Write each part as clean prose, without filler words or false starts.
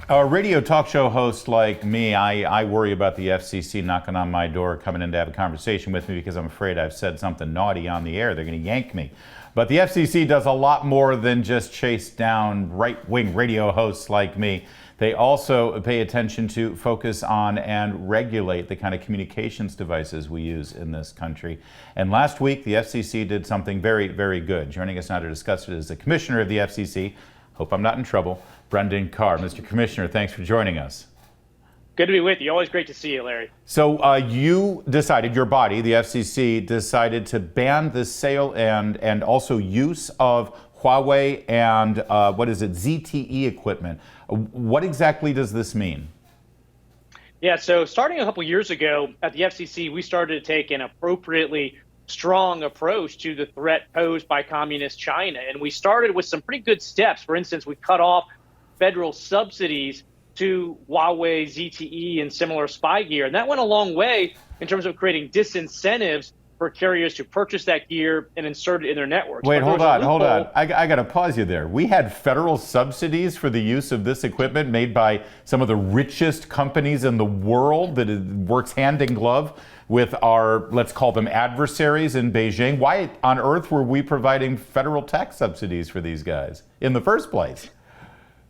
A radio talk show host like me, I worry about the FCC knocking on my door, coming in to have a conversation with me because I'm afraid I've said something naughty on the air. They're going to yank me. But the FCC does a lot more than just chase down right-wing radio hosts like me. They also pay attention to focus on and regulate the kind of communications devices we use in this country. And last week, the FCC did something very, very good. Joining us now to discuss it is the Commissioner of the FCC, hope I'm not in trouble, Brendan Carr. Mr. Commissioner, thanks for joining us. Good to be with you. Always great to see you, Larry. So you decided, your body, the FCC, decided to ban the sale and also use of Huawei and ZTE equipment. What exactly does this mean? Yeah, so starting a couple years ago at the FCC, we started to take an appropriately strong approach to the threat posed by communist China. And we started with some pretty good steps. For instance, we cut off federal subsidies to Huawei, ZTE, and similar spy gear. And that went a long way in terms of creating disincentives for carriers to purchase that gear and insert it in their networks. Wait, hold on. I got to pause you there. We had federal subsidies for the use of this equipment made by some of the richest companies in the world that works hand in glove with our, let's call them adversaries in Beijing. Why on earth were we providing federal tax subsidies for these guys in the first place?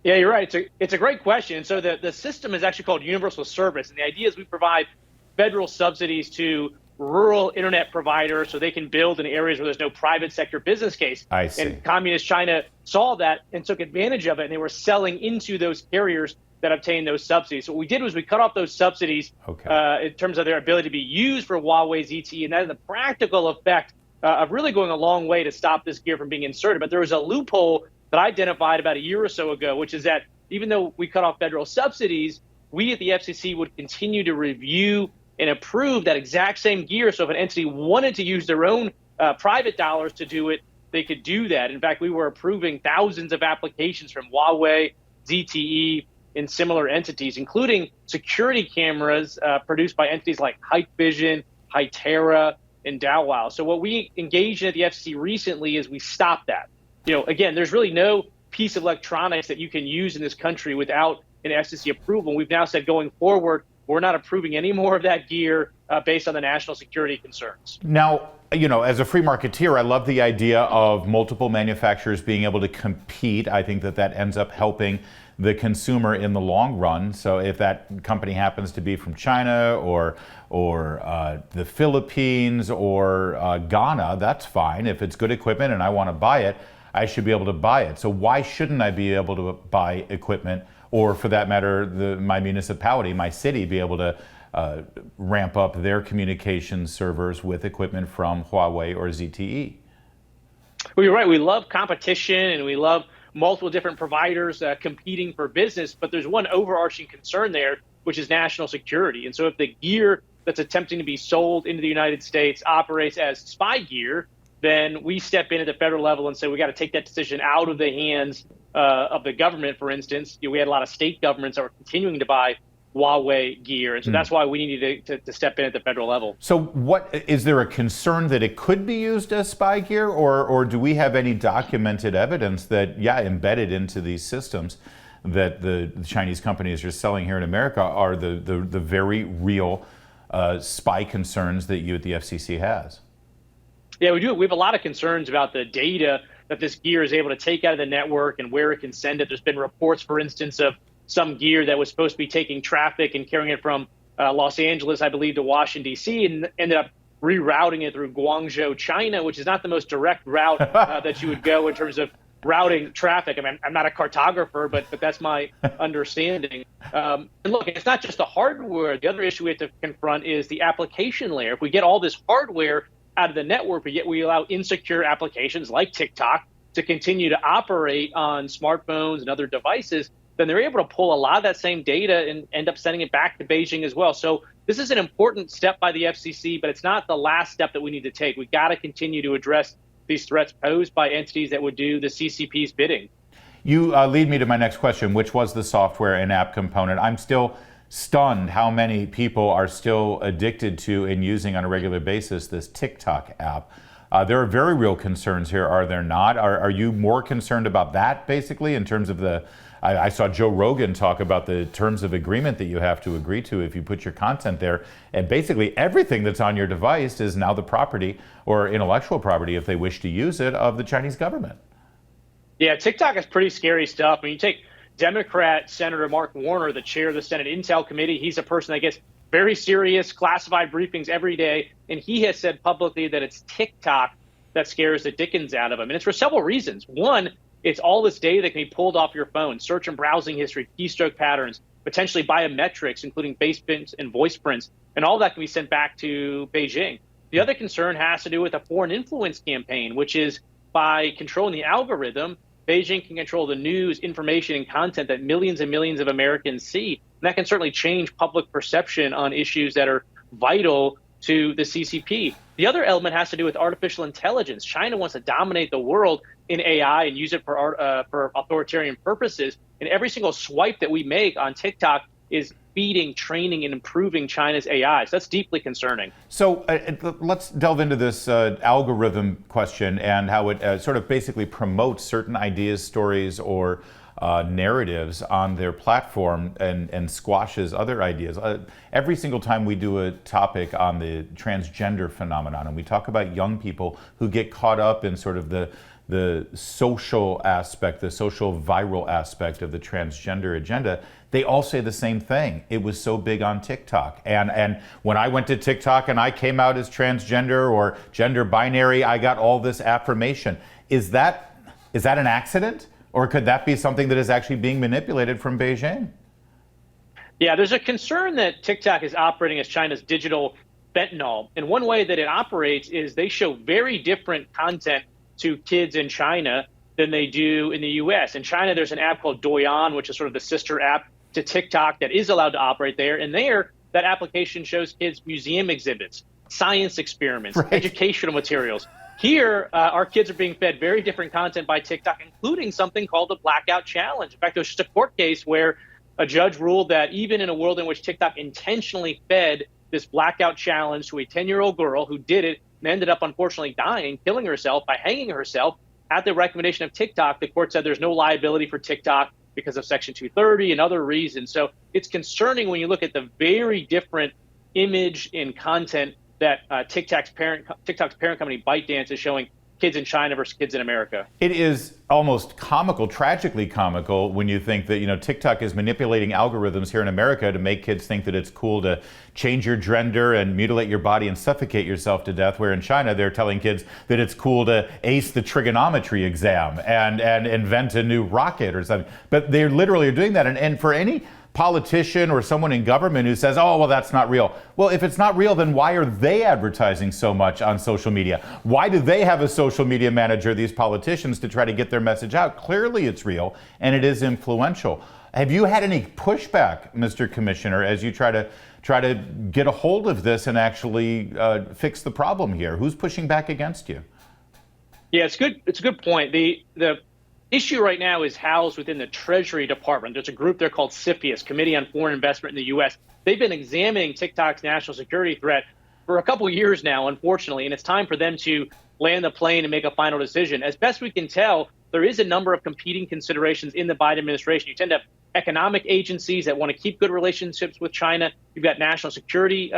Yeah, you're right. It's a great question. So the system is actually called universal service. And the idea is we provide federal subsidies to rural internet providers so they can build in areas where there's no private sector business case. I see. And communist China saw that and took advantage of it, and they were selling into those carriers that obtained those subsidies. So what we did was we cut off those subsidies in terms of their ability to be used for Huawei, ZTE, and that had the practical effect of really going a long way to stop this gear from being inserted. But there was a loophole that I identified about a year or so ago, which is that even though we cut off federal subsidies, we at the FCC would continue to review and approve that exact same gear. So if an entity wanted to use their own private dollars to do it, they could do that. In fact, we were approving thousands of applications from Huawei, ZTE, and similar entities, including security cameras produced by entities like Hikvision, Hytera, and WMAL. So what we engaged in at the FCC recently is we stopped that. You know, again, there's really no piece of electronics that you can use in this country without an FCC approval. We've now said going forward, we're not approving any more of that gear based on the national security concerns. Now, you know, as a free marketeer, I love the idea of multiple manufacturers being able to compete. I think that ends up helping the consumer in the long run. So if that company happens to be from China or the Philippines or Ghana, that's fine. If it's good equipment and I want to buy it, I should be able to buy it. So why shouldn't I be able to buy equipment, or for that matter, my municipality, my city, be able to ramp up their communications servers with equipment from Huawei or ZTE? Well, you're right. We love competition and we love multiple different providers competing for business, but there's one overarching concern there, which is national security. And so if the gear that's attempting to be sold into the United States operates as spy gear, then we step in at the federal level and say we got to take that decision out of the hands of the government. For instance, we had a lot of state governments that were continuing to buy Huawei gear, and so that's why we needed to step in at the federal level. So what is there a concern that it could be used as spy gear, or do we have any documented evidence that, embedded into these systems that the Chinese companies are selling here in America are the very real spy concerns that you at the FCC has? Yeah, we do. We have a lot of concerns about the data that this gear is able to take out of the network and where it can send it. There's been reports, for instance, of some gear that was supposed to be taking traffic and carrying it from Los Angeles, I believe, to Washington, D.C., and ended up rerouting it through Guangzhou, China, which is not the most direct route that you would go in terms of routing traffic. I mean, I'm not a cartographer, but that's my understanding. And look, it's not just the hardware. The other issue we have to confront is the application layer. If we get all this hardware out of the network, but yet we allow insecure applications like TikTok to continue to operate on smartphones and other devices, then they're able to pull a lot of that same data and end up sending it back to Beijing as well. So this is an important step by the FCC, but it's not the last step that we need to take. We got to continue to address these threats posed by entities that would do the CCP's bidding. You lead me to my next question, which was the software and app component. I'm still stunned how many people are still addicted to and using on a regular basis this TikTok app. There are very real concerns here, are there not? Are you more concerned about that, basically, in terms of I saw Joe Rogan talk about the terms of agreement that you have to agree to if you put your content there, and basically everything that's on your device is now the property, or intellectual property, if they wish to use it, of the Chinese government. Yeah, TikTok is pretty scary stuff. I mean, you take Democrat Senator Mark Warner, the chair of the Senate Intel Committee. He's a person that gets very serious classified briefings every day, and he has said publicly that it's TikTok that scares the dickens out of him. And it's for several reasons. One, it's all this data that can be pulled off your phone, search and browsing history, keystroke patterns, potentially biometrics, including face prints and voice prints, and all that can be sent back to Beijing. The other concern has to do with a foreign influence campaign, which is by controlling the algorithm, Beijing can control the news, information, and content that millions and millions of Americans see. And that can certainly change public perception on issues that are vital to the CCP. The other element has to do with artificial intelligence. China wants to dominate the world in AI and use it for authoritarian purposes. And every single swipe that we make on TikTok is feeding, training, and improving China's AI. So that's deeply concerning. So let's delve into this algorithm question and how it sort of basically promotes certain ideas, stories, or narratives on their platform and squashes other ideas. Every single time we do a topic on the transgender phenomenon, and we talk about young people who get caught up in sort of the social aspect, the social viral aspect of the transgender agenda, they all say the same thing. It was so big on TikTok. And when I went to TikTok and I came out as transgender or gender binary, I got all this affirmation. Is that an accident? Or could that be something that is actually being manipulated from Beijing? Yeah, there's a concern that TikTok is operating as China's digital fentanyl. And one way that it operates is they show very different content to kids in China than they do in the US. In China, there's an app called Douyin, which is sort of the sister app to TikTok that is allowed to operate there. And there, that application shows kids museum exhibits, science experiments, right, educational materials. Here, our kids are being fed very different content by TikTok, including something called the blackout challenge. In fact, there was just a court case where a judge ruled that even in a world in which TikTok intentionally fed this blackout challenge to a 10-year-old girl who did it and ended up unfortunately dying, killing herself by hanging herself at the recommendation of TikTok, the court said there's no liability for TikTok because of Section 230 and other reasons. So it's concerning when you look at the very different image and content that TikTok's parent company ByteDance is showing kids in China versus kids in America. It is almost comical, tragically comical, when you think that, TikTok is manipulating algorithms here in America to make kids think that it's cool to change your gender and mutilate your body and suffocate yourself to death, where in China they're telling kids that it's cool to ace the trigonometry exam and invent a new rocket or something. But they literally are doing that. And for any politician or someone in government who says, oh, well, that's not real. Well, if it's not real, then why are they advertising so much on social media? Why do they have a social media manager, these politicians, to try to get their message out? Clearly it's real and it is influential. Have you had any pushback, Mr. Commissioner, as you try to get a hold of this and actually fix the problem here? Who's pushing back against you? Yeah, it's good. It's a good point. The issue right now is housed within the Treasury Department. There's a group there called CFIUS, Committee on Foreign Investment in the U.S. They've been examining TikTok's national security threat for a couple of years now, unfortunately, and it's time for them to land the plane and make a final decision. As best we can tell, there is a number of competing considerations in the Biden administration. You tend to have economic agencies that want to keep good relationships with China. You've got national security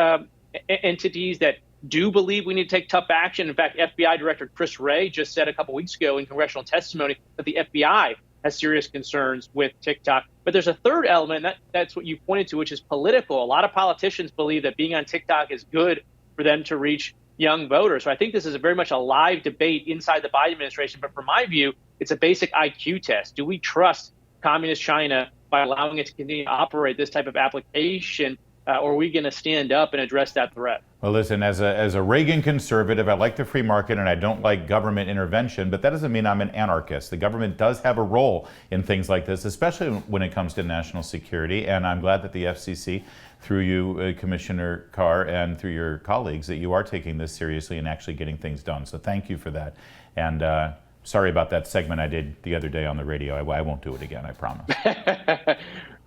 entities that do believe we need to take tough action. In fact, FBI Director Chris Wray just said a couple weeks ago in congressional testimony that the FBI has serious concerns with TikTok. But there's a third element, that's what you pointed to, which is political. A lot of politicians believe that being on TikTok is good for them to reach young voters. So I think this is very much a live debate inside the Biden administration. But from my view, it's a basic IQ test. Do we trust communist China by allowing it to continue to operate this type of application? Or are we going to stand up and address that threat? Well, listen, as a Reagan conservative, I like the free market and I don't like government intervention, but that doesn't mean I'm an anarchist. The government does have a role in things like this, especially when it comes to national security. And I'm glad that the FCC, through you, Commissioner Carr, and through your colleagues, that you are taking this seriously and actually getting things done. So thank you for that. And sorry about that segment I did the other day on the radio. I won't do it again, I promise.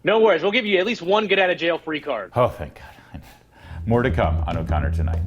No worries. We'll give you at least one get out of jail free card. Oh, thank God. More to come on O'Connor Tonight.